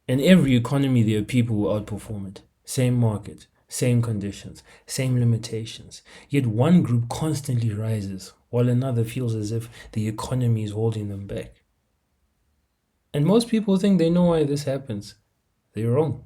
In every economy, there are people who outperform it. Same market, same conditions, same limitations. Yet one group constantly rises, while another feels as if the economy is holding them back. And most people think they know why this happens. They're wrong.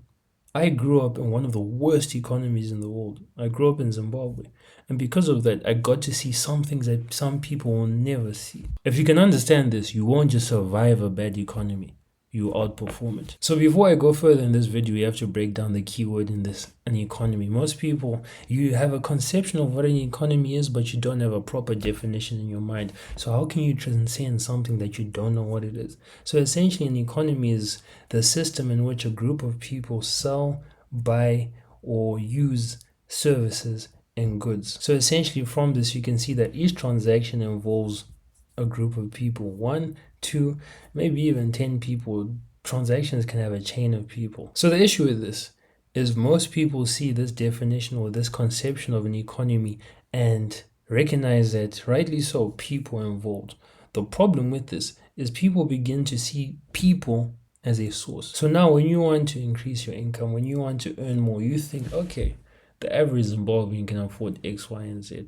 I grew up in one of the worst economies in the world. I grew up in Zimbabwe. And because of that, I got to see some things that some people will never see. If you can understand this, you won't just survive a bad economy, you outperform it. So before I go further in this video, we have to break down the keyword in this, an economy. Most people, you have a conception of what an economy is, but you don't have a proper definition in your mind. So how can you transcend something that you don't know what it is? So essentially, an economy is the system in which a group of people sell, buy, or use services and goods. So essentially from this, you can see that each transaction involves a group of people, 1, 2, maybe even 10 people. Transactions can have a chain of people. So the issue with this is most people see this definition or this conception of an economy and recognize that, rightly so, people are involved. The problem with this is people begin to see people as a source. So now when you want to increase your income, when you want to earn more, you think, okay, the average Zimbabwean can afford X, Y, and Z.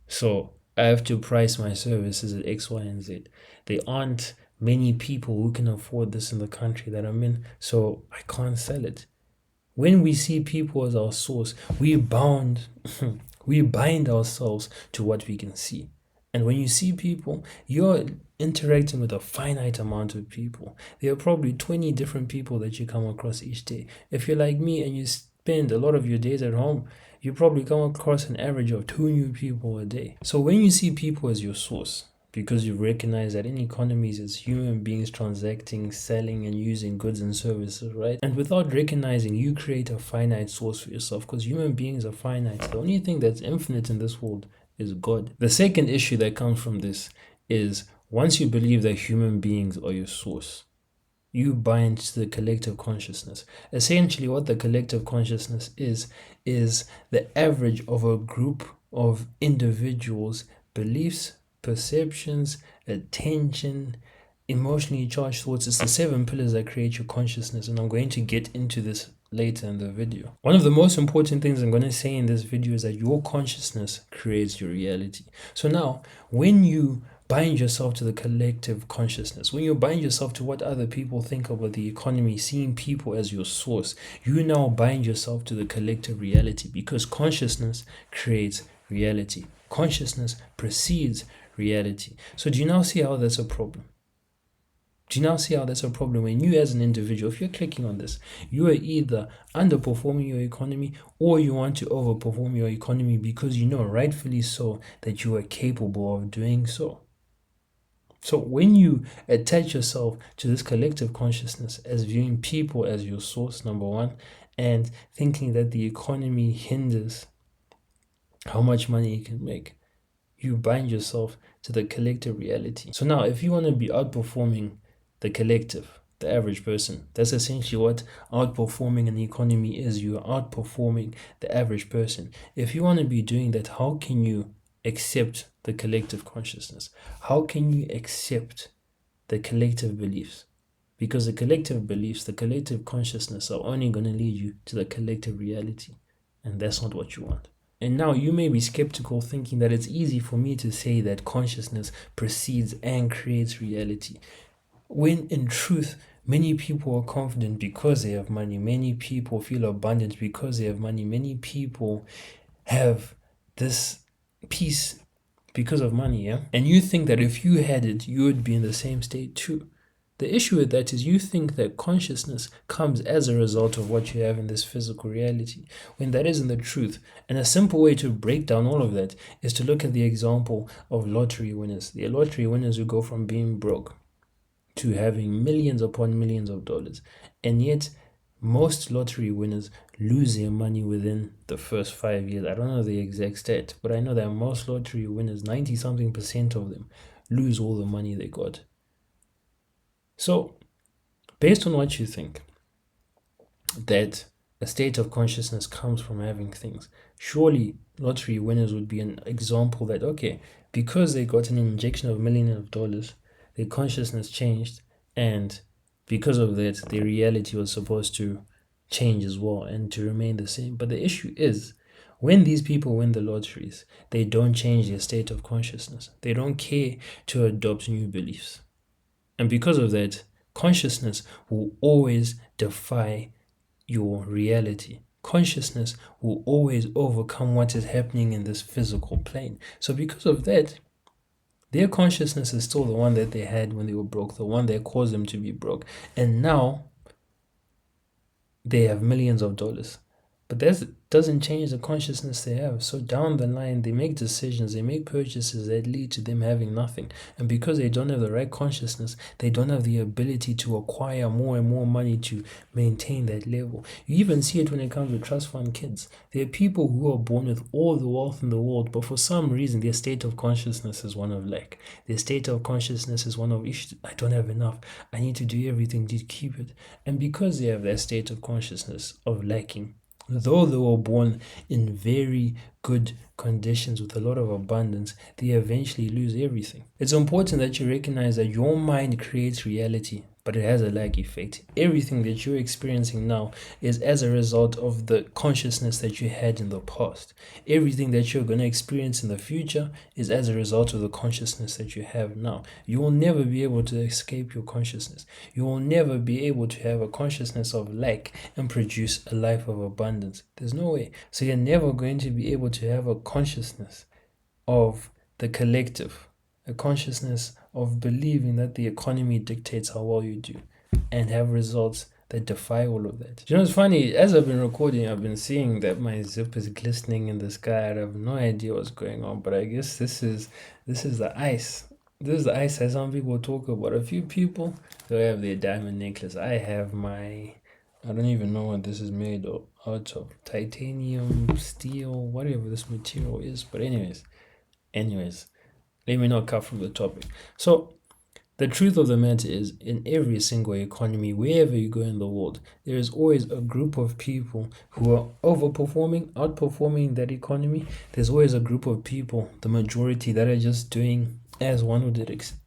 So I have to price my services at X, Y, and Z. There aren't many people who can afford this in the country that I'm in, so I can't sell it. When we see people as our source, we bind ourselves to what we can see. And when you see people, you're interacting with a finite amount of people. There are probably 20 different people that you come across each day. If you're like me and you spend a lot of your days at home, you probably come across an average of 2 new people a day. So when you see people as your source, because you recognize that in economies it's human beings transacting, selling, and using goods and services, right? And without recognizing, you create a finite source for yourself, because human beings are finite. The only thing that's infinite in this world is God. The second issue that comes from this is once you believe that human beings are your source, you bind to the collective consciousness. Essentially, what the collective consciousness is the average of a group of individuals' beliefs, perceptions, attention, emotionally charged thoughts. It's the 7 pillars that create your consciousness, and I'm going to get into this later in the video. One of the most important things I'm going to say in this video is that your consciousness creates your reality. So now, when you bind yourself to the collective consciousness, when you bind yourself to what other people think about the economy, seeing people as your source, you now bind yourself to the collective reality, because consciousness creates reality. Consciousness precedes reality. So do you now see how that's a problem? Do you now see how that's a problem? When you as an individual, if you're clicking on this, you are either underperforming your economy or you want to overperform your economy, because you know, rightfully so, that you are capable of doing so. So when you attach yourself to this collective consciousness as viewing people as your source, number one, and thinking that the economy hinders how much money you can make, you bind yourself to the collective reality. So now, if you want to be outperforming the collective, the average person, that's essentially what outperforming an economy is. You are outperforming the average person. If you want to be doing that, how can you accept the collective consciousness? How can you accept the collective beliefs? Because the collective beliefs, the collective consciousness are only going to lead you to the collective reality, and that's not what you want. And now you may be skeptical, thinking that it's easy for me to say that consciousness precedes and creates reality, when in truth, many people are confident because they have money. Many people feel abundant because they have money. Many people have this peace because of money, yeah? And you think that if you had it, you would be in the same state too. The issue with that is you think that consciousness comes as a result of what you have in this physical reality, when that isn't the truth. And a simple way to break down all of that is to look at the example of lottery winners. The lottery winners who go from being broke to having millions upon millions of dollars. And yet, most lottery winners lose their money within the first 5 years. I don't know the exact stat, but I know that most lottery winners, 90-something% of them, lose all the money they got. So, based on what you think, that a state of consciousness comes from having things, surely lottery winners would be an example that, okay, because they got an injection of millions of dollars, their consciousness changed and Because of that, their reality was supposed to change as well and to remain the same. But the issue is, when these people win the lotteries, they don't change their state of consciousness. They don't care to adopt new beliefs. And because of that, consciousness will always defy your reality. Consciousness will always overcome what is happening in this physical plane. So, because of that, their consciousness is still the one that they had when they were broke, the one that caused them to be broke. And now they have millions of dollars. But that doesn't change the consciousness they have. So down the line, they make decisions, they make purchases that lead to them having nothing. And because they don't have the right consciousness, they don't have the ability to acquire more and more money to maintain that level. You even see it when it comes to trust fund kids. There are people who are born with all the wealth in the world, but for some reason, their state of consciousness is one of lack. Their state of consciousness is one of, I don't have enough. I need to do everything to keep it. And because they have that state of consciousness of lacking, though they were born in very good conditions with a lot of abundance, they eventually lose everything. It's important that you recognize that your mind creates reality, but it has a lag effect. Everything that you're experiencing now is as a result of the consciousness that you had in the past. Everything that you're going to experience in the future is as a result of the consciousness that you have now. You will never be able to escape your consciousness. You will never be able to have a consciousness of lack and produce a life of abundance. There's no way. So you're never going to be able to have a consciousness of the collective, a consciousness of believing that the economy dictates how well you do, and have results that defy all of that. You know, it's funny, as I've been recording, I've been seeing that my zip is glistening in the sky. I have no idea what's going on, but I guess this is the ice. This is the ice that some people talk about. A few people, they have their diamond necklace. I have my, I don't even know what this is made of, out of titanium, steel, whatever this material is. But anyways, let me not cut from the topic. So the truth of the matter is, in every single economy, wherever you go in the world, there is always a group of people who are overperforming, outperforming that economy. There's always a group of people, the majority, that are just doing as one would expect.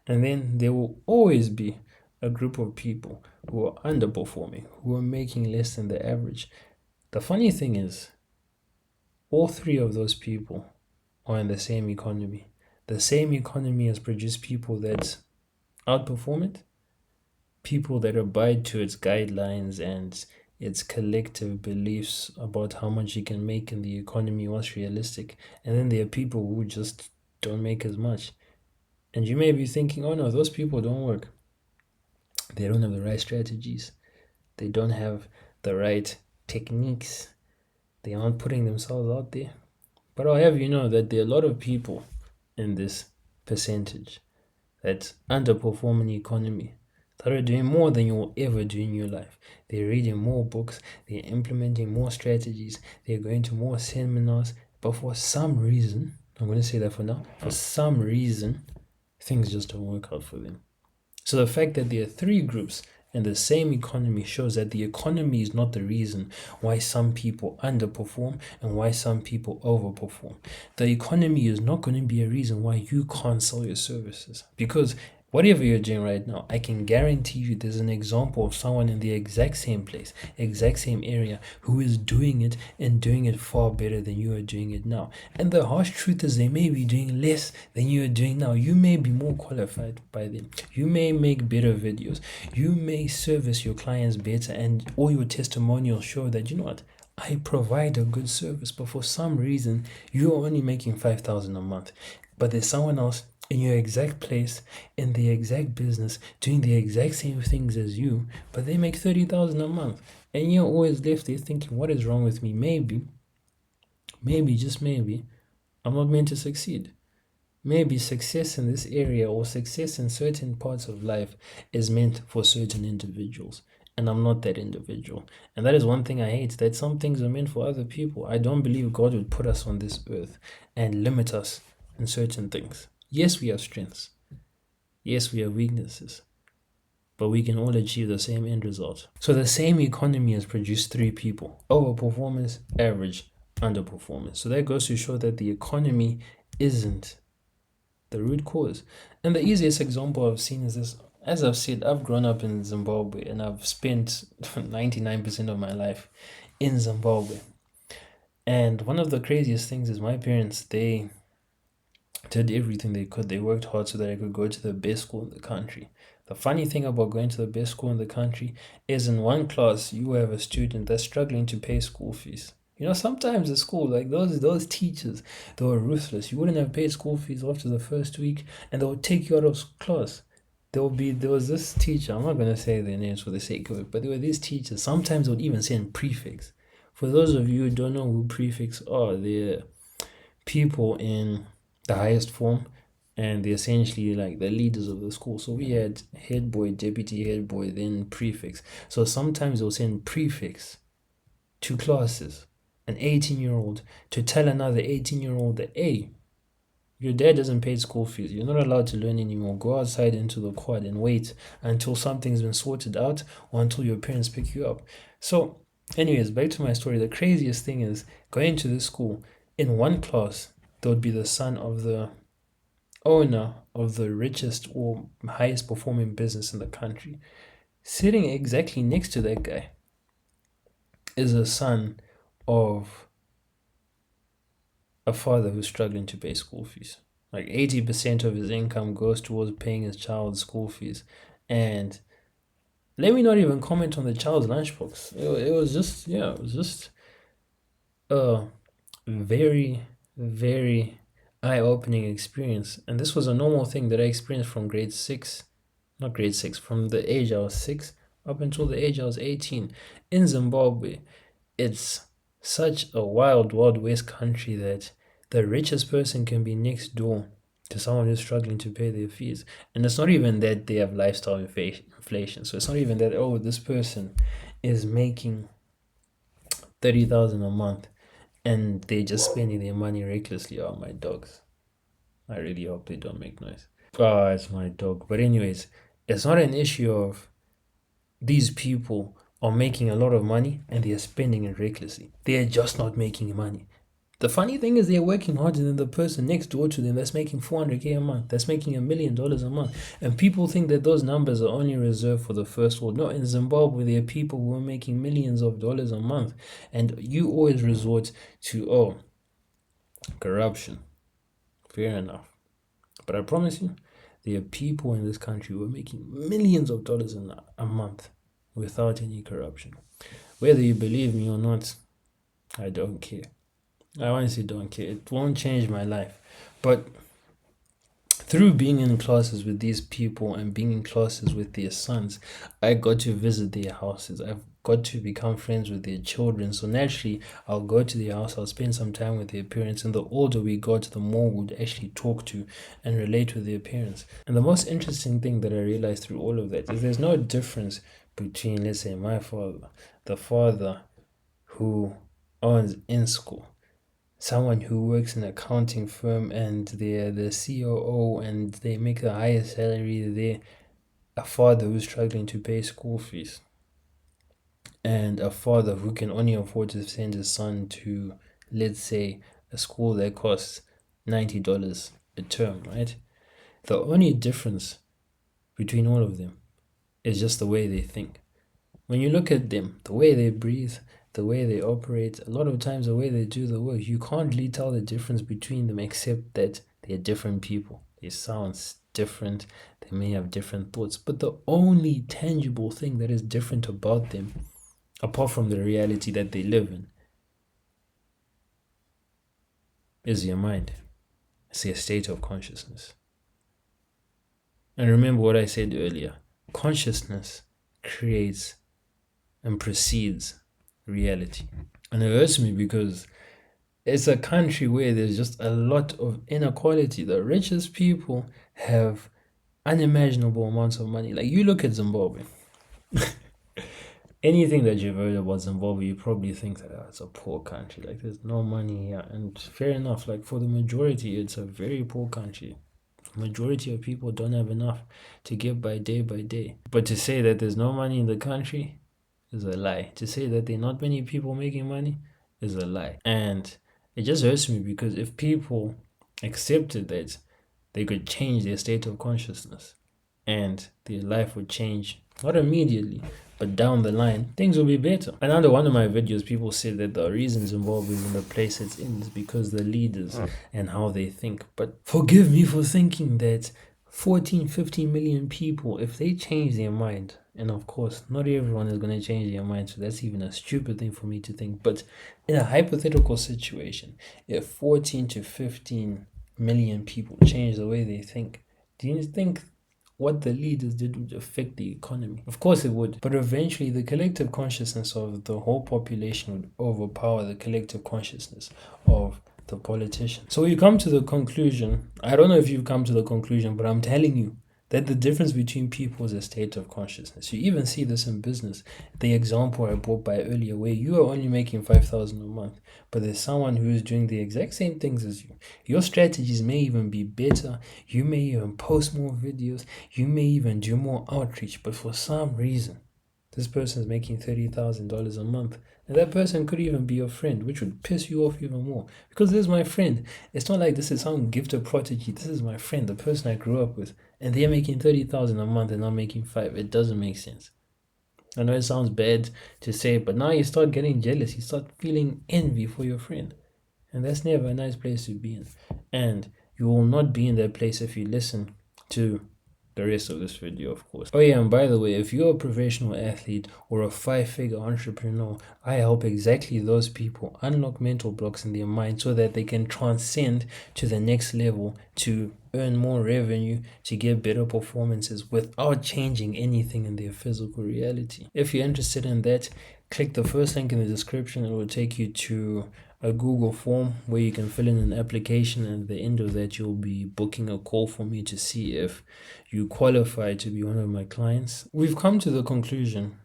And then there will always be a group of people who are underperforming, who are making less than the average. The funny thing is, all three of those people are in the same economy. The same economy has produced people that outperform it, people that abide to its guidelines and its collective beliefs about how much you can make in the economy, what's realistic. And then there are people who just don't make as much. And you may be thinking, oh no, those people don't work. They don't have the right strategies. They don't have the right techniques. They aren't putting themselves out there. But I'll have you know that there are a lot of people in this percentage that underperform an economy that are doing more than you will ever do in your life. They're reading more books, they're implementing more strategies, they're going to more seminars, but for some reason, I'm going to say that for now, for some reason, things just don't work out for them. So the fact that there are three groups in the same economy shows that the economy is not the reason why some people underperform and why some people overperform. The economy is not going to be a reason why you can't sell your services, because whatever you're doing right now, I can guarantee you there's an example of someone in the exact same place, exact same area, who is doing it and doing it far better than you are doing it now. And the harsh truth is, they may be doing less than you are doing now. You may be more qualified by them. You may make better videos. You may service your clients better, and all your testimonials show that, you know what, I provide a good service, but for some reason, you're only making 5,000 a month. But there's someone else in your exact place, in the exact business, doing the exact same things as you, but they make 30,000 a month. And you're always left there thinking, what is wrong with me? Maybe, just maybe, I'm not meant to succeed. Maybe success in this area or success in certain parts of life is meant for certain individuals. And I'm not that individual. And that is one thing I hate, that some things are meant for other people. I don't believe God would put us on this earth and limit us in certain things. Yes, we have strengths. Yes, we have weaknesses. But we can all achieve the same end result. So the same economy has produced three people: overperformance, average, underperformance. So that goes to show that the economy isn't the root cause. And the easiest example I've seen is this. As I've said, I've grown up in Zimbabwe and I've spent 99% of my life in Zimbabwe. And one of the craziest things is my parents, they did everything they could. They worked hard so that I could go to the best school in the country. The funny thing about going to the best school in the country is in one class you have a student that's struggling to pay school fees. You know, sometimes the school, like those teachers, they were ruthless. You wouldn't have paid school fees after the first week, and they would take you out of class. There was this teacher. I'm not gonna say their names for the sake of it, but there were these teachers. Sometimes they would even send prefix. For those of you who don't know who prefix are, they're people in the highest form, and they're essentially like the leaders of the school. So we had head boy, deputy head boy, then prefix. So sometimes they'll send prefix to classes, an 18-year-old, to tell another 18-year-old that, hey, your dad doesn't pay school fees. You're not allowed to learn anymore. Go outside into the quad and wait until something's been sorted out or until your parents pick you up. So, anyways, back to my story. The craziest thing is going to this school. In one class, there would be the son of the owner of the richest or highest performing business in the country. Sitting exactly next to that guy is a son of a father who's struggling to pay school fees. Like 80% of his income goes towards paying his child's school fees. And let me not even comment on the child's lunchbox. It was just, yeah, it was just a very, very eye-opening experience. And this was a normal thing that I experienced from grade 6, not grade 6, from the age I was 6 up until the age I was 18 in Zimbabwe. It's such a wild, wild west country that the richest person can be next door to someone who's struggling to pay their fees. And it's not even that they have lifestyle inflation. So it's not even that, oh, this person is making 30,000 a month and they're just spending their money recklessly. Oh, my dogs. I really hope they don't make noise. Oh, it's my dog. But anyways, it's not an issue of these people are making a lot of money and they are spending it recklessly. They are just not making money. The funny thing is they're working harder than the person next door to them that's making 400K a month, that's making $1 million a month. And people think that those numbers are only reserved for the first world. No, in Zimbabwe, there are people who are making millions of dollars a month. And you always resort to, oh, corruption. Fair enough. But I promise you, there are people in this country who are making millions of dollars a month without any corruption. Whether you believe me or not, I don't care. I honestly don't care. It won't change my life. But through being in classes with these people and being in classes with their sons, I got to visit their houses. I've got to become friends with their children. So naturally, I'll go to their house, I'll spend some time with their parents. And the older we got, the more we'd actually talk to and relate with their parents. And the most interesting thing that I realized through all of that is there's no difference between, let's say, my father, the father who owns in school, someone who works in an accounting firm and they're the COO and they make the highest salary, they're a father who's struggling to pay school fees, and a father who can only afford to send his son to, let's say, a school that costs $90 a term, right? The only difference between all of them is just the way they think. When you look at them, the way they breathe, the way they operate, a lot of times the way they do the work, you can't really tell the difference between them except that they're different people. They sound different, they may have different thoughts, but the only tangible thing that is different about them, apart from the reality that they live in, is your mind. It's their state of consciousness. And remember what I said earlier, consciousness creates and precedes reality. And it hurts me because it's a country where there's just a lot of inequality. The richest people have unimaginable amounts of money. Like, you look at Zimbabwe. Anything that you've heard about Zimbabwe, you probably think that it's a poor country. Like, there's no money here. And fair enough, like, for the majority, it's a very poor country. Majority of people don't have enough to get by day by day. But to say that there's no money in the country is a lie. To say that there are not many people making money is a lie. And it just hurts me because if people accepted that they could change their state of consciousness and their life would change, not immediately, but down the line, things will be better. And under one of my videos, people said that the reasons involved in the place it's in is because the leaders and how they think. But forgive me for thinking that 14, 15 million people, if they change their mind, and of course, not everyone is going to change their mind, so that's even a stupid thing for me to think. But in a hypothetical situation, if 14 to 15 million people change the way they think, do you think what the leaders did would affect the economy? Of course it would, but eventually the collective consciousness of the whole population would overpower the collective consciousness of the politician. So you come to the conclusion, I don't know if you've come to the conclusion, but I'm telling you that the difference between people is a state of consciousness. You even see this in business. The example I brought by earlier, where you are only making 5,000 a month, but there's someone who is doing the exact same things as you. Your strategies may even be better. You may even post more videos. You may even do more outreach, but for some reason, this person is making $30,000 a month. And that person could even be your friend, which would piss you off even more. Because this is my friend. It's not like this is some gifted prodigy. This is my friend, the person I grew up with. And they're making 30,000 a month and I'm making 5. It doesn't make sense. I know it sounds bad to say, but now you start getting jealous. You start feeling envy for your friend. And that's never a nice place to be in. And you will not be in that place if you listen to the rest of this video, of course. Oh yeah, and by the way, if you're a professional athlete or a 5-figure entrepreneur, I help exactly those people unlock mental blocks in their mind so that they can transcend to the next level to earn more revenue, to get better performances without changing anything in their physical reality. If you're interested in that, click the first link in the description. It will take you to a Google form where you can fill in an application, and at the end of that you'll be booking a call for me to see if you qualify to be one of my clients. We've come to the conclusion.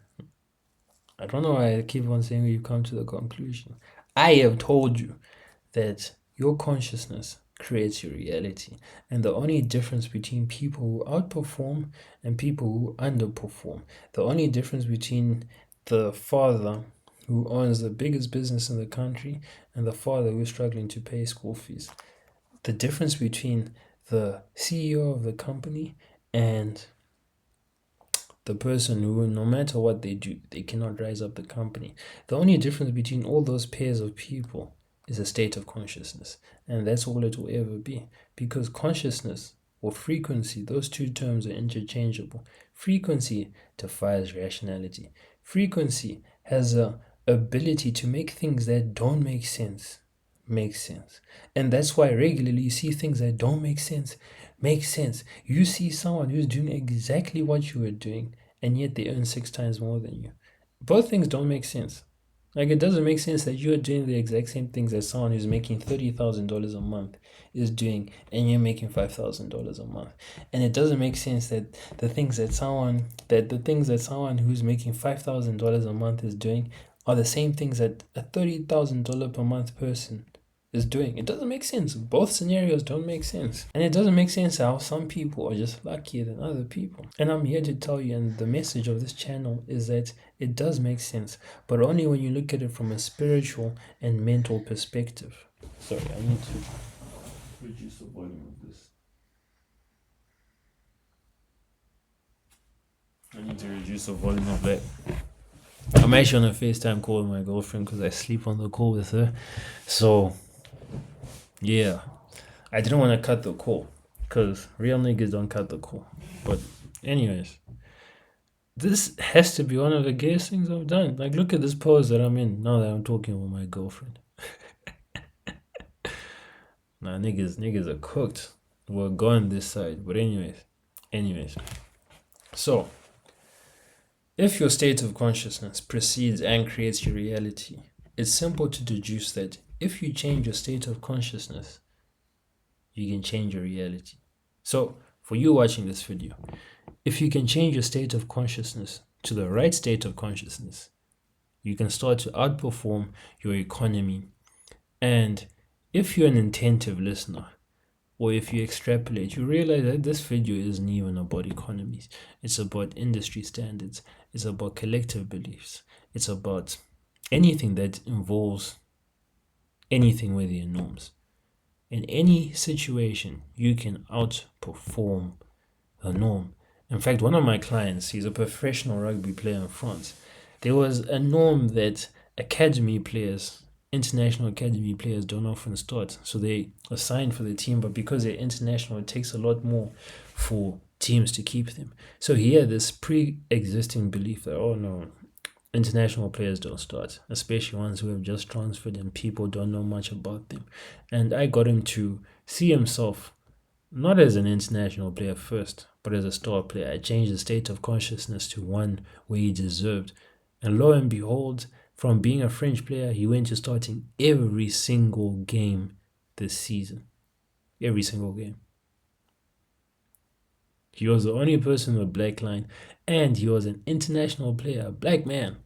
I don't know why I keep on saying we've come to the conclusion. I have told you that your consciousness creates your reality, and the only difference between people who outperform and people who underperform, the only difference between the father who owns the biggest business in the country and the father who's struggling to pay school fees, the difference between the CEO of the company and the person who, no matter what they do, they cannot rise up the company. The only difference between all those pairs of people is a state of consciousness. And that's all it will ever be. Because consciousness or frequency, those two terms are interchangeable. Frequency defies rationality. Frequency has a ability to make things that don't make sense make sense. And that's why regularly you see things that don't make sense. You see someone who's doing exactly what you were doing, and yet they earn 6 times more than you. Both things don't make sense. Like, it doesn't make sense that you're doing the exact same things as someone who's making $30,000 a month is doing, and you're making $5,000 a month. And it doesn't make sense that the things that someone who's making $5,000 a month is doing are the same things that a $30,000 per month person is doing. It doesn't make sense. Both scenarios don't make sense. And it doesn't make sense how some people are just luckier than other people. And I'm here to tell you, and the message of this channel is that it does make sense, but only when you look at it from a spiritual and mental perspective. Sorry, I need to reduce the volume of this. I need to reduce the volume of that. I'm actually on a FaceTime call with my girlfriend because I sleep on the call with her. So yeah, I didn't want to cut the call because real niggas don't cut the call. But anyways, this has to be one of the gayest things I've done. Like, look at this pose that I'm in now that I'm talking with my girlfriend. Nah, niggas are cooked. We're going this side. But anyways. So, if your state of consciousness precedes and creates your reality, it's simple to deduce that if you change your state of consciousness, you can change your reality. So, for you watching this video, if you can change your state of consciousness to the right state of consciousness, you can start to outperform your economy. And if you're an attentive listener, or if you extrapolate, you realize that this video isn't even about economies. It's about industry standards. It's about collective beliefs. It's about anything that involves anything with your norms. In any situation, you can outperform the norm. In fact, one of my clients, he's a professional rugby player in France. There was a norm that academy players, international academy players, don't often start. So they are signed for the team, but because they're international, it takes a lot more for teams to keep them. So he had this pre existing belief that, oh no, international players don't start, especially ones who have just transferred and people don't know much about them. And I got him to see himself not as an international player first, but as a star player. I changed the state of consciousness to one where he deserved. And lo and behold, from being a French player, he went to starting every single game this season. Every single game. He was the only person with black line, and he was an international player, a black man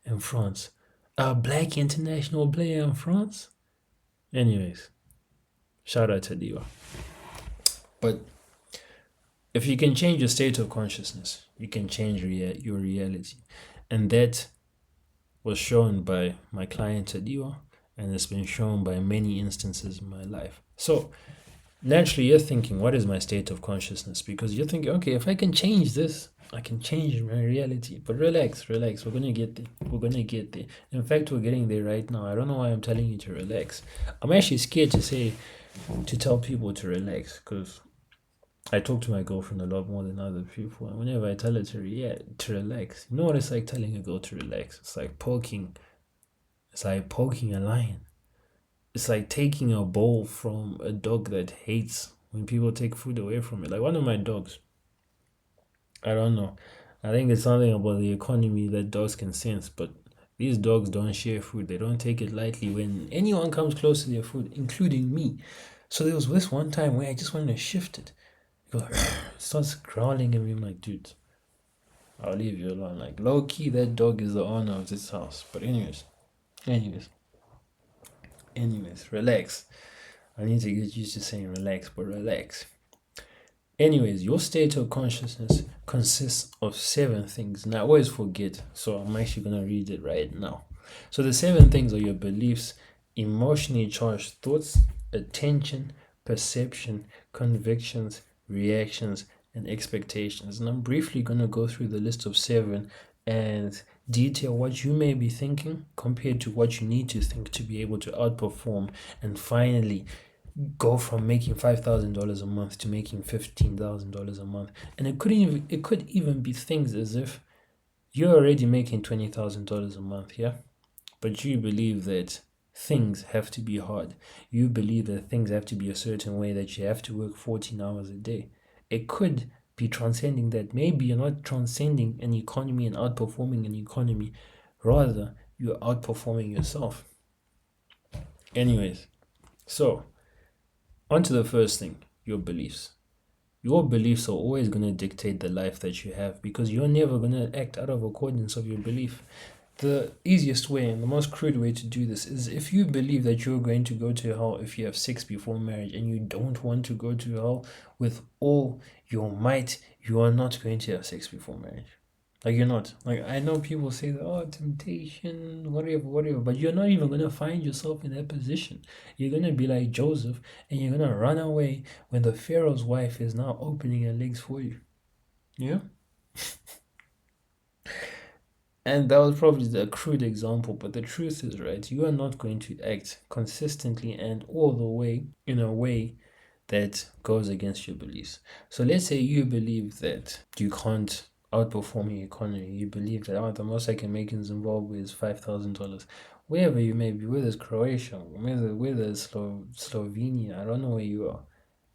in France. A black international player in France? Anyways, shout out to Diva. But if you can change your state of consciousness, you can change your reality. And that was shown by my client Adiwa, and it's been shown by many instances in my life. So naturally you're thinking, what is my state of consciousness? Because you're thinking, okay, if I can change this, I can change my reality. But relax, we're gonna get there. We're gonna get there. In fact, we're getting there right now. I don't know why I'm telling you to relax. I'm actually scared to tell people to relax, because I talk to my girlfriend a lot more than other people, and whenever I tell her to relax, you know what it's like telling a girl to relax? It's like poking a lion. It's like taking a bowl from a dog that hates when people take food away from it. Like one of my dogs, I don't know. I think it's something about the economy that dogs can sense, but these dogs don't share food. They don't take it lightly when anyone comes close to their food, including me. So there was this one time where I just wanted to shift it. He goes, starts growling at me. I'm like, dude, I'll leave you alone. Like, low key, that dog is the owner of this house. But anyways, relax. I need to get used to saying relax, but relax. Anyways, your state of consciousness consists of 7 things. Now, I always forget, so I'm actually going to read it right now. So, the 7 things are your beliefs, emotionally charged thoughts, attention, perception, convictions, reactions, and expectations. And I'm briefly going to go through the list of 7 and detail what you may be thinking compared to what you need to think to be able to outperform and finally go from making $5,000 a month to making $15,000 a month. And it could even be things as if you're already making $20,000 a month, yeah? But you believe that things have to be hard. You believe that things have to be a certain way, that you have to work 14 hours a day. It could be transcending that. Maybe you're not transcending an economy and outperforming an economy. Rather, you're outperforming yourself. Anyways, so on to the first thing, your beliefs. Your beliefs are always going to dictate the life that you have, because you're never going to act out of accordance of your belief. The easiest way and the most crude way to do this is if you believe that you're going to go to hell if you have sex before marriage and you don't want to go to hell with all your might, you are not going to have sex before marriage. Like, you're not. Like, I know people say that, oh, temptation, whatever, but you're not even going to find yourself in that position. You're going to be like Joseph and you're going to run away when the Pharaoh's wife is now opening her legs for you. Yeah? And that was probably the crude example, but the truth is, right, you are not going to act consistently and all the way in a way that goes against your beliefs. So let's say you believe that you can't outperform your economy. You believe that, oh, the most I can make in Zimbabwe is $5,000. Wherever you may be, whether it's Croatia, whether it's Slovenia, I don't know where you are,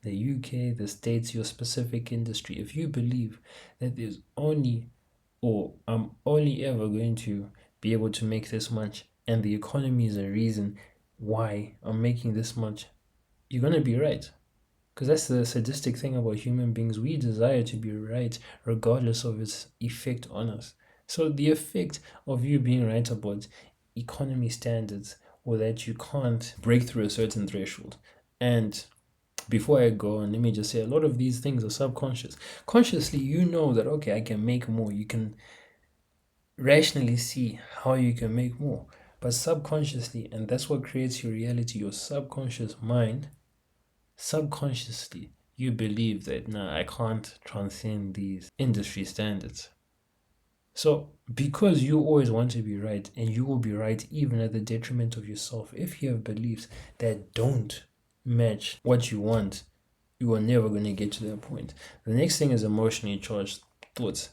the UK, the States, your specific industry. If you believe that there's only, or I'm only ever going to be able to make this much, and the economy is a reason why I'm making this much, you're going to be right. Because that's the sadistic thing about human beings. We desire to be right regardless of its effect on us. So the effect of you being right about economy standards, or that you can't break through a certain threshold. And before I go on, let me just say a lot of these things are subconscious. Consciously, you know that, okay, I can make more. You can rationally see how you can make more. But subconsciously, and that's what creates your reality, your subconscious mind subconsciously you believe that, nah, I can't transcend these industry standards. So, because you always want to be right, and you will be right even at the detriment of yourself, if you have beliefs that don't match what you want, you are never going to get to that point. The next thing is emotionally charged thoughts.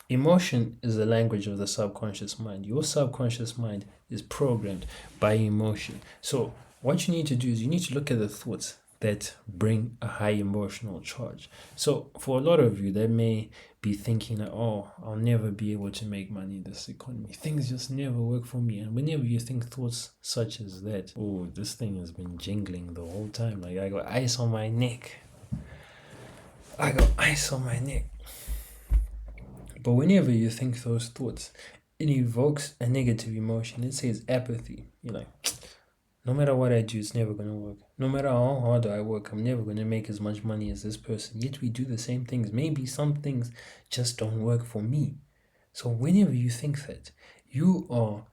Emotion is the language of the subconscious mind. Your subconscious mind is programmed by emotion. So, what you need to do is you need to look at the thoughts that bring a high emotional charge. So, for a lot of you, that may be thinking that, oh, I'll never be able to make money in this economy. Things just never work for me. And whenever you think thoughts such as that, oh, this thing has been jingling the whole time. Like, I got ice on my neck. I got ice on my neck. But whenever you think those thoughts, it evokes a negative emotion. It says apathy. You're like, no matter what I do, it's never going to work. No matter how hard I work, I'm never going to make as much money as this person. Yet we do the same things. Maybe some things just don't work for me. So whenever you think that, you are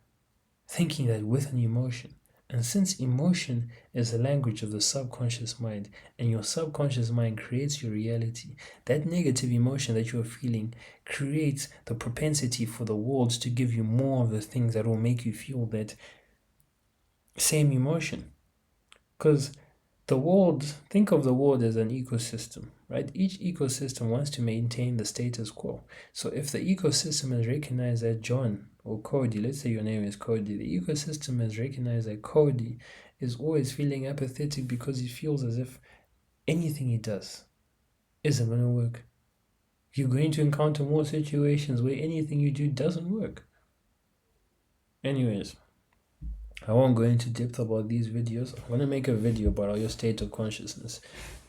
thinking that with an emotion. And since emotion is the language of the subconscious mind, and your subconscious mind creates your reality, that negative emotion that you're feeling creates the propensity for the world to give you more of the things that will make you feel that same emotion. Because the world, think of the world as an ecosystem, right? Each ecosystem wants to maintain the status quo. So if the ecosystem has recognized that John or Cody, let's say your name is Cody, the ecosystem has recognized that Cody is always feeling apathetic because he feels as if anything he does isn't going to work. You're going to encounter more situations where anything you do doesn't work. Anyways, I won't go into depth about these videos. I'm going to make a video about your state of consciousness.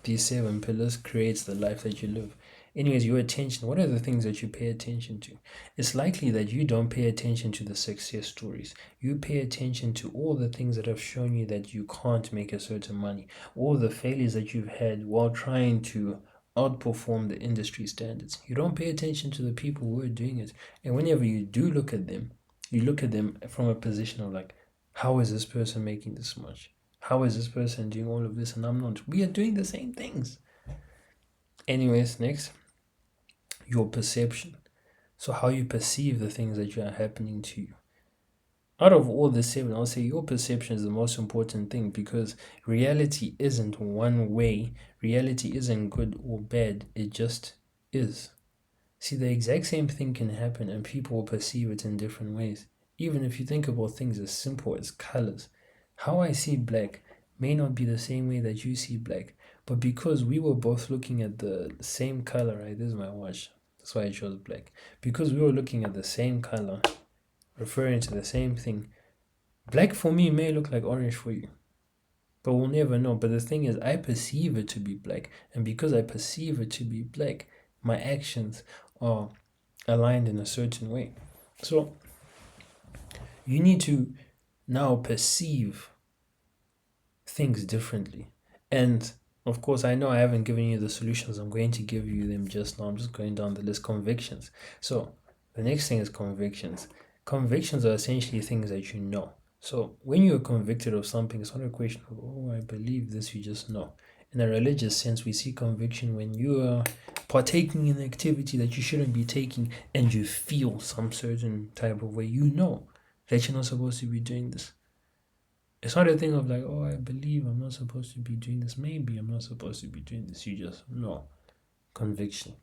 These 7 pillars creates the life that you live. Anyways, your attention, what are the things that you pay attention to? It's likely that you don't pay attention to the success stories. You pay attention to all the things that have shown you that you can't make a certain money, all the failures that you've had while trying to outperform the industry standards. You don't pay attention to the people who are doing it. And whenever you do look at them, you look at them from a position of like, how is this person making this much? How is this person doing all of this and I'm not? We are doing the same things. Anyways, next, your perception. So how you perceive the things that are happening to you. Out of all the 7, I'll say your perception is the most important thing because reality isn't one way. Reality isn't good or bad. It just is. See, the exact same thing can happen and people will perceive it in different ways. Even if you think about things as simple as colors, how I see black may not be the same way that you see black, but because we were both looking at the same color, right? This is my watch. That's why I chose black. Because we were looking at the same color, referring to the same thing, black for me may look like orange for you, but we'll never know. But the thing is, I perceive it to be black, and because I perceive it to be black, my actions are aligned in a certain way. So you need to now perceive things differently. And of course, I know I haven't given you the solutions. I'm going to give you them just now. I'm just going down the list. Convictions. So the next thing is convictions. Convictions are essentially things that you know. So when you're convicted of something, it's not a question of, oh, I believe this, you just know. In a religious sense, we see conviction when you are partaking in an activity that you shouldn't be taking and you feel some certain type of way. You know that you're not supposed to be doing this. It's not a thing of like, oh, I believe I'm not supposed to be doing this. Maybe I'm not supposed to be doing this. You just know. Conviction.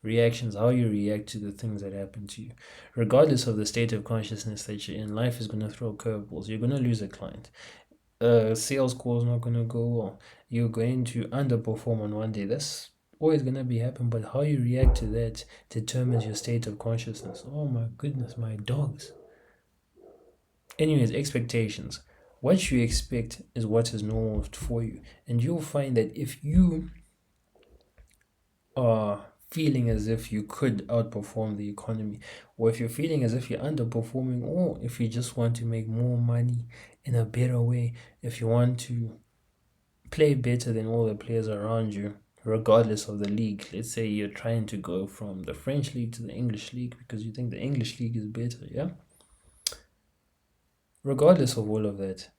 Reactions, how you react to the things that happen to you. Regardless of the state of consciousness that you're in, life is going to throw curveballs. You're going to lose a client. Sales call is not going to go well. You're going to underperform on one day. That's always going to be happen. But how you react to that determines your state of consciousness. Oh my goodness, my dogs. Anyways, expectations. What you expect is what is normal for you. And you'll find that if you are feeling as if you could outperform the economy, or if you're feeling as if you're underperforming, or if you just want to make more money in a better way, if you want to play better than all the players around you, regardless of the league. Let's say you're trying to go from the French league to the English league because you think the English league is better, yeah? Regardless of all of that,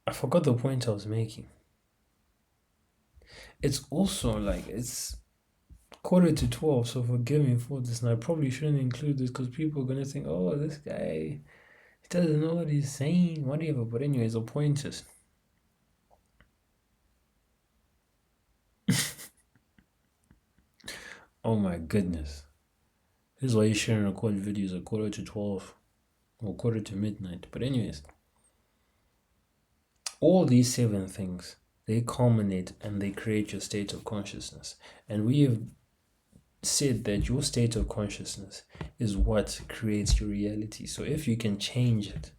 I forgot the point I was making. It's also like it's 11:45, so forgive me for this. And I probably shouldn't include this because people are gonna think, oh, this guy, he doesn't know what he's saying, whatever. But anyways, the point is, oh my goodness, this is why you shouldn't record videos at 11:45 or 11:45. But anyways, all these 7 things, they culminate and they create your state of consciousness. And we have said that your state of consciousness is what creates your reality. So if you can change it,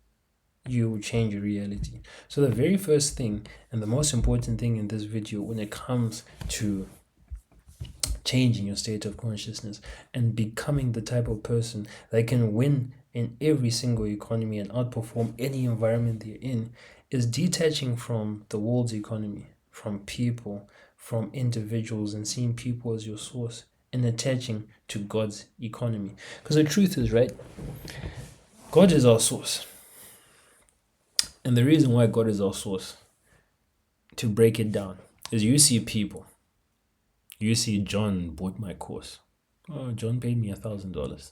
you will change your reality. So the very first thing and the most important thing in this video when it comes to changing your state of consciousness and becoming the type of person that can win in every single economy and outperform any environment they're in is detaching from the world's economy, from people, from individuals, and seeing people as your source and attaching to God's economy. Because the truth is, right, God is our source. And the reason why God is our source, to break it down, is you see people. You see John bought my course. Oh, John paid me $1,000.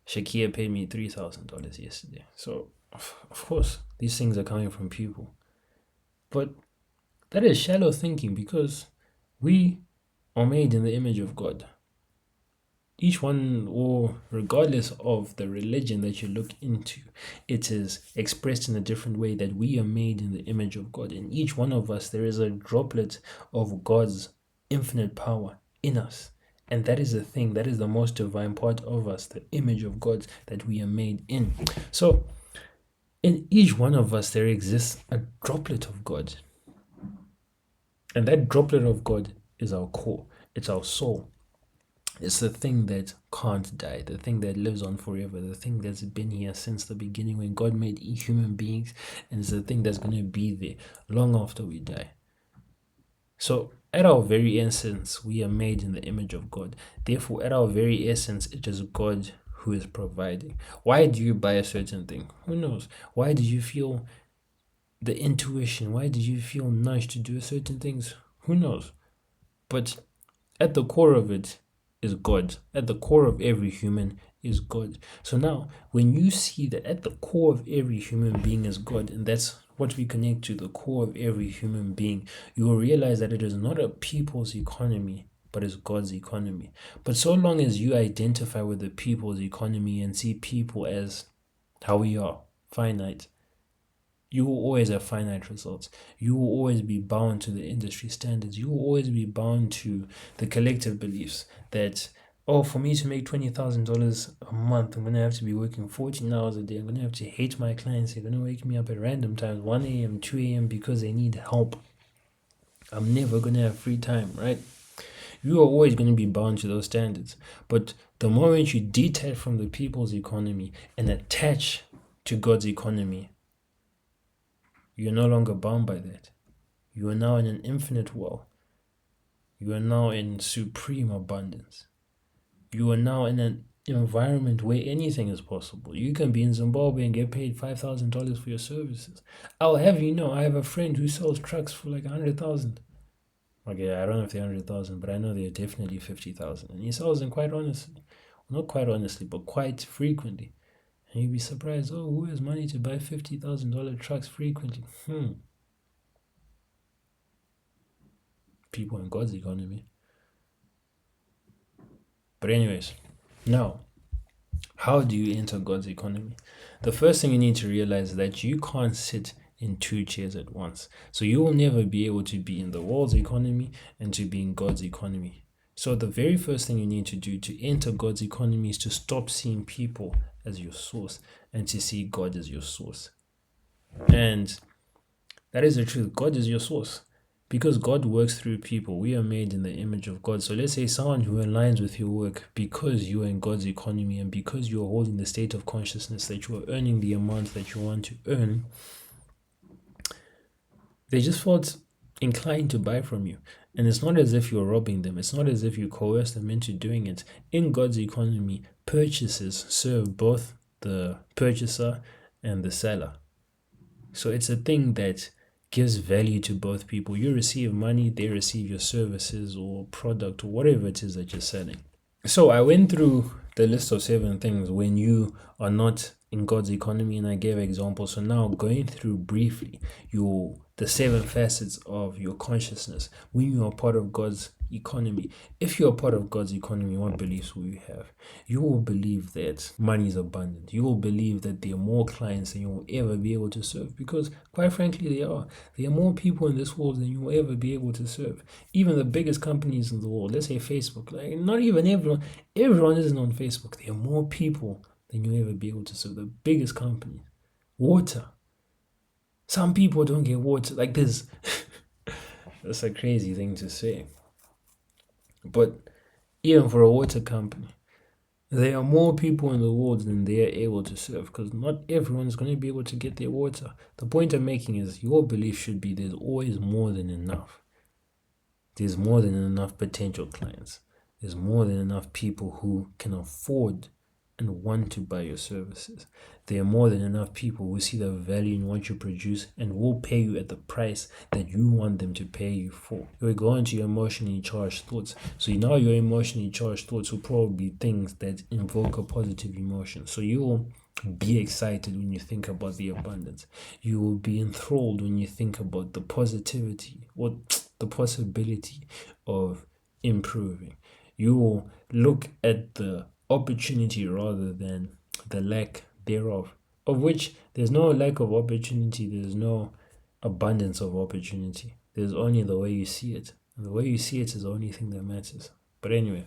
Shakia paid me $3,000 yesterday. So, of course, these things are coming from people. But that is shallow thinking because we are made in the image of God. Each one, or regardless of the religion that you look into, it is expressed in a different way that we are made in the image of God. In each one of us, there is a droplet of God's infinite power in us. And that is the thing, that is the most divine part of us, the image of God that we are made in. So, in each one of us, there exists a droplet of God. And that droplet of God is our core, it's our soul. It's the thing that can't die, the thing that lives on forever, the thing that's been here since the beginning when God made human beings, and it's the thing that's going to be there long after we die. So, at our very essence, we are made in the image of God. Therefore, at our very essence, it is God who is providing. Why do you buy a certain thing? Who knows? Why do you feel the intuition? Why do you feel nudged to do certain things? Who knows? But at the core of it is God. At the core of every human is God. So now, when you see that at the core of every human being is God, and that's what we connect to, the core of every human being, you will realize that it is not a people's economy, but it's God's economy. But so long as you identify with the people's economy and see people as how we are, finite, you will always have finite results. You will always be bound to the industry standards. You will always be bound to the collective beliefs that, oh, for me to make $20,000 a month, I'm going to have to be working 14 hours a day. I'm going to have to hate my clients. They're going to wake me up at random times, 1 a.m., 2 a.m., because they need help. I'm never going to have free time, right? You are always going to be bound to those standards. But the moment you detach from the people's economy and attach to God's economy, you're no longer bound by that. You are now in an infinite world. You are now in supreme abundance. You are now in an environment where anything is possible. You can be in Zimbabwe and get paid $5,000 for your services. I'll have you know, I have a friend who sells trucks for like 100,000. Okay, I don't know if they're 100,000, but I know they're definitely 50,000. And he sells them quite honestly. Well, not quite honestly, but quite frequently. And you'd be surprised, oh, who has money to buy $50,000 trucks frequently? People in God's economy. But anyways, now, how do you enter God's economy? The first thing you need to realize is that you can't sit in 2 chairs at once. So you will never be able to be in the world's economy and to be in God's economy. So the very first thing you need to do to enter God's economy is to stop seeing people as your source and to see God as your source. And that is the truth. God is your source. Because God works through people, we are made in the image of God. So let's say someone who aligns with your work because you are in God's economy and because you are holding the state of consciousness that you are earning the amount that you want to earn, they just felt inclined to buy from you. And it's not as if you're robbing them. It's not as if you coerce them into doing it. In God's economy, purchases serve both the purchaser and the seller. So it's a thing that gives value to both people. You receive money, they receive your services or product or whatever it is that you're selling. So I went through the list of 7 things when you are not in God's economy, and I gave examples. So now going through briefly the 7 facets of your consciousness when you are part of God's economy. If you are part of God's economy, what beliefs will you have? You will believe that money is abundant. You will believe that there are more clients than you will ever be able to serve, because quite frankly they are. There are more people in this world than you will ever be able to serve. Even the biggest companies in the world, let's say Facebook, like not even everyone isn't on Facebook. There are more people than you'll ever be able to serve. The biggest companies. Water. Some people don't get water like this. That's a crazy thing to say. But even for a water company, there are more people in the world than they are able to serve, because not everyone is going to be able to get their water. The point I'm making is your belief should be there's always more than enough. There's more than enough potential clients. There's more than enough people who can afford and want to buy your services. There are more than enough people who see the value in what you produce and will pay you at the price that you want them to pay you for. You'll go into your emotionally charged thoughts. So now your emotionally charged thoughts will probably be things that invoke a positive emotion. So you will be excited when you think about the abundance. You will be enthralled when you think about the positivity or the possibility of improving. You will look at the opportunity rather than the lack thereof, of which there's no lack of opportunity, there's no abundance of opportunity. There's only the way you see it. And the way you see it is the only thing that matters. But anyway,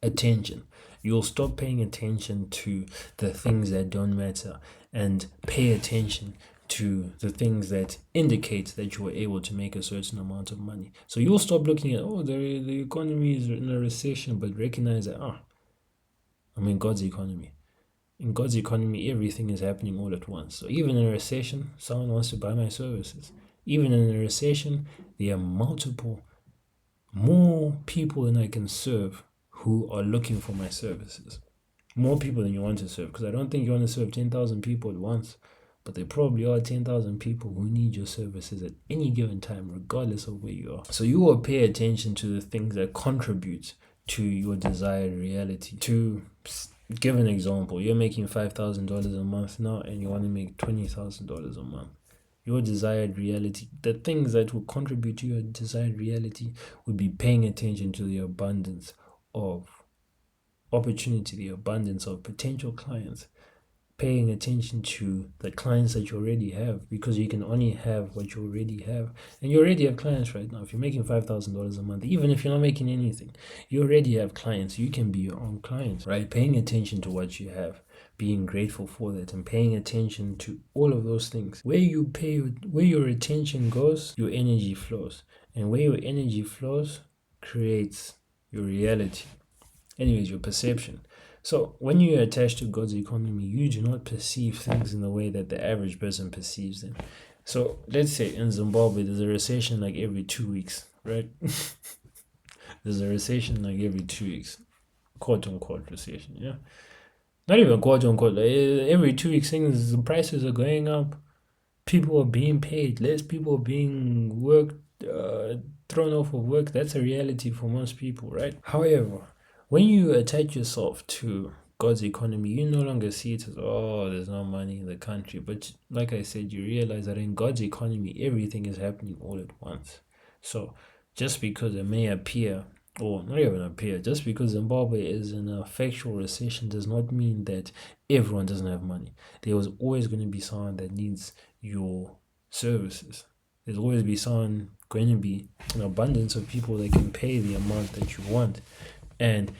attention. You'll stop paying attention to the things that don't matter and pay attention to the things that indicate that you were able to make a certain amount of money. So you'll stop looking at, the economy is in a recession, but recognize that, I'm in God's economy. In God's economy, everything is happening all at once. So even in a recession, someone wants to buy my services. Even in a recession, there are more people than I can serve who are looking for my services. More people than you want to serve, because I don't think you want to serve 10,000 people at once, but there probably are 10,000 people who need your services at any given time, regardless of where you are. So you will pay attention to the things that contribute to your desired reality. To give an example, you're making $5,000 a month now and you want to make $20,000 a month. Your desired reality, the things that will contribute to your desired reality, would be paying attention to the abundance of opportunity, the abundance of potential clients, paying attention to the clients that you already have, because you can only have what you already have. And you already have clients right now. If you're making $5,000 a month, even if you're not making anything, you already have clients. You can be your own client, right? Paying attention to what you have, being grateful for that, and paying attention to all of those things. Where your attention goes, your energy flows. And where your energy flows creates your reality. Anyways, your perception. So when you're attached to God's economy, you do not perceive things in the way that the average person perceives them. So let's say in Zimbabwe, there's a recession like every 2 weeks, right? There's a recession like every 2 weeks, quote unquote recession, yeah. Not even quote unquote. Like every 2 weeks, things the prices are going up. People are being paid less. People are being thrown off of work. That's a reality for most people, right? However, when you attach yourself to God's economy, you no longer see it as, there's no money in the country. But like I said, you realize that in God's economy, everything is happening all at once. So just because it may appear, or not even appear, just because Zimbabwe is in a factual recession does not mean that everyone doesn't have money. There was always going to be someone that needs your services. There's always going to be an abundance of people that can pay the amount that you want. And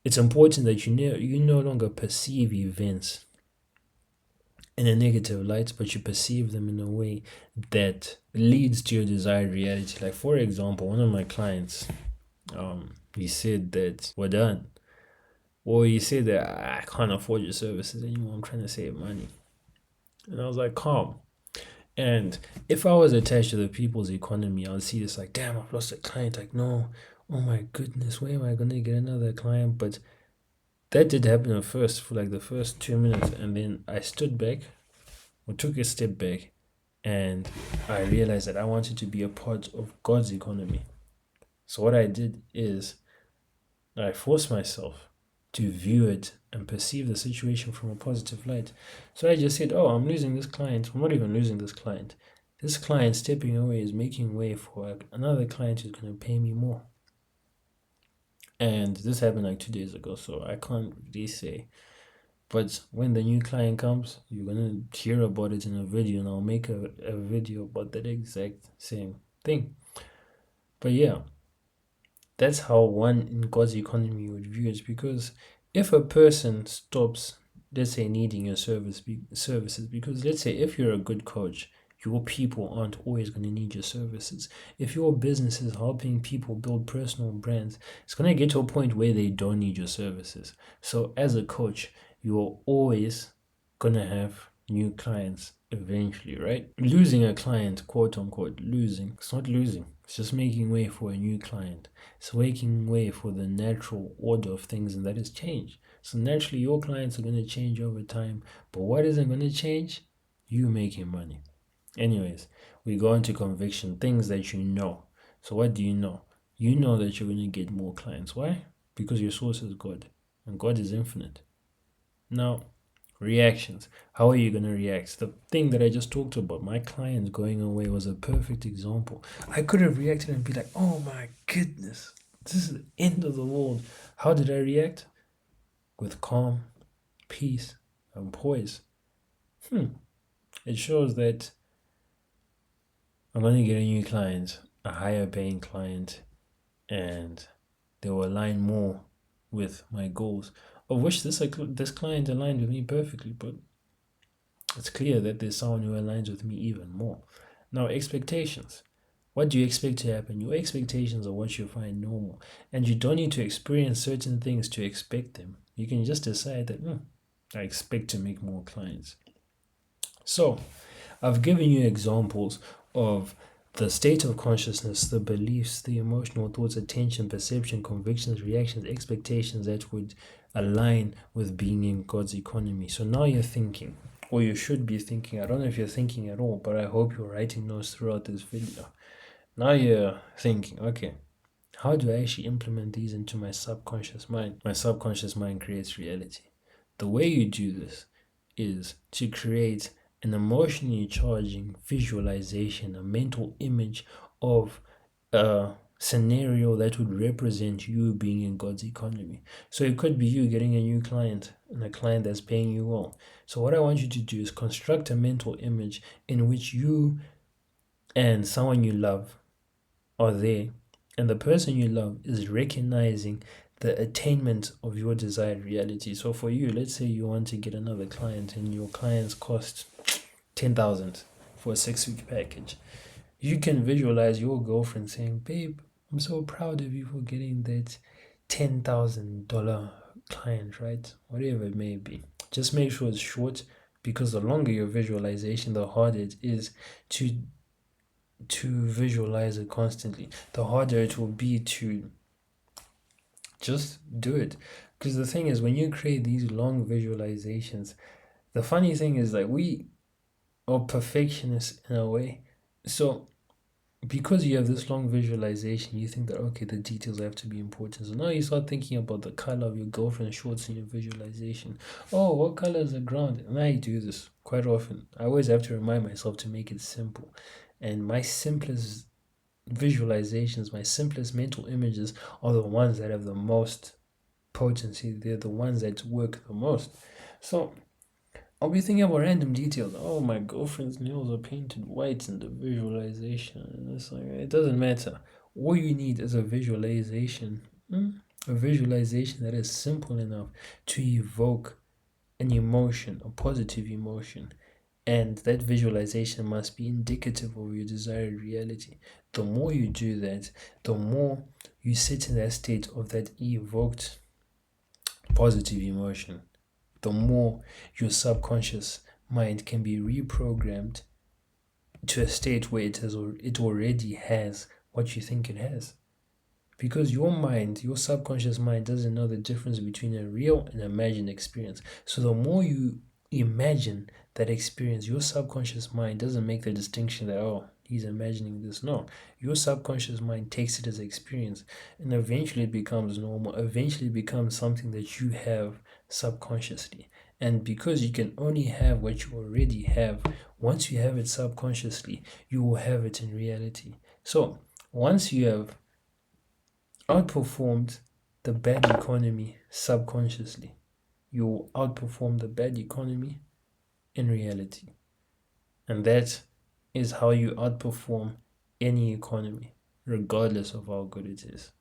it's important that you no longer perceive events in a negative light, but you perceive them in a way that leads to your desired reality. Like, for example, one of my clients, he said that we're done. Or he said that I can't afford your services anymore. I'm trying to save money. And I was like, calm. And if I was attached to the people's economy, I would see this like, damn, I've lost a client. Like, no, oh my goodness, where am I going to get another client? But that did happen at first, for like the first 2 minutes. And then I stood back I took a step back and I realized that I wanted to be a part of God's economy. So what I did is I forced myself to view it and perceive the situation from a positive light. So I just said, oh, I'm losing this client. I'm not even losing this client. This client stepping away is making way for another client who's going to pay me more. And this happened like 2 days ago, so I can't really say. But when the new client comes, you're going to hear about it in a video, and I'll make a video about that exact same thing. But yeah, that's how one in God's economy would view it. Because if a person stops, let's say, needing your services, because let's say if you're a good coach, your people aren't always going to need your services. If your business is helping people build personal brands, it's going to get to a point where they don't need your services. So as a coach, you're always going to have new clients eventually, right? Losing a client, quote unquote, losing, it's not losing, it's just making way for a new client. It's making way for the natural order of things, and that is change. So naturally, your clients are going to change over time. But what isn't going to change? You making money. Anyways, we go into conviction, things that you know. So what do you know? You know that you're going to get more clients. Why? Because your source is God, and God is infinite. Now, reactions. How are you going to react? The thing that I just talked about, my client going away, was a perfect example. I could have reacted and be like, oh my goodness, this is the end of the world. How did I react? With calm, peace, and poise. It shows that I'm going to get a new client, a higher paying client, and they will align more with my goals, of which this client aligned with me perfectly, but it's clear that there's someone who aligns with me even more. Now, expectations. What do you expect to happen? Your expectations are what you find normal, and you don't need to experience certain things to expect them. You can just decide that I expect to make more clients. So, I've given you examples of the state of consciousness, the beliefs, the emotional thoughts, attention, perception, convictions, reactions, expectations that would align with being in God's economy. So now you're thinking, or you should be thinking. I don't know if you're thinking at all, but I hope you're writing notes throughout this video. Now you're thinking, okay, how do I actually implement these into my subconscious mind? My subconscious mind creates reality. The way you do this is to create an emotionally charging visualization, a mental image of a scenario that would represent you being in God's economy. So it could be you getting a new client and a client that's paying you well. So what I want you to do is construct a mental image in which you and someone you love are there, and the person you love is recognizing the attainment of your desired reality. So for you, let's say you want to get another client and your clients cost 10,000 for a 6-week package. You can visualize your girlfriend saying, babe, I'm so proud of you for getting that $10,000 client, right? Whatever it may be. Just make sure it's short, because the longer your visualization, the harder it is to visualize it constantly. The harder it will be to just do it. Because the thing is, when you create these long visualizations, the funny thing is that we are perfectionists in a way. So because you have this long visualization, you think that, okay, the details have to be important. So now you start thinking about the color of your girlfriend's shorts in your visualization. Oh, what color is the ground? And I do this quite often. I always have to remind myself to make it simple. And my simplest visualizations, my simplest mental images are the ones that have the most potency. They're the ones that work the most. So I'll be thinking about random details. Oh, my girlfriend's nails are painted white in the visualization. And it's like, it doesn't matter. All you need is a visualization. A visualization that is simple enough to evoke an emotion, a positive emotion. And that visualization must be indicative of your desired reality. The more you do that, the more you sit in that state of that evoked positive emotion, the more your subconscious mind can be reprogrammed to a state where it already has what you think it has. Because your mind, your subconscious mind, doesn't know the difference between a real and imagined experience. So the more you imagine that experience. Your subconscious mind doesn't make the distinction that, oh, he's imagining this. No, your subconscious mind takes it as experience, and eventually it becomes normal, eventually becomes something that you have subconsciously. And because you can only have what you already have, once you have it subconsciously, you will have it in reality. So once you have outperformed the bad economy subconsciously, you will outperform the bad economy in reality. And that is how you outperform any economy, regardless of how good it is.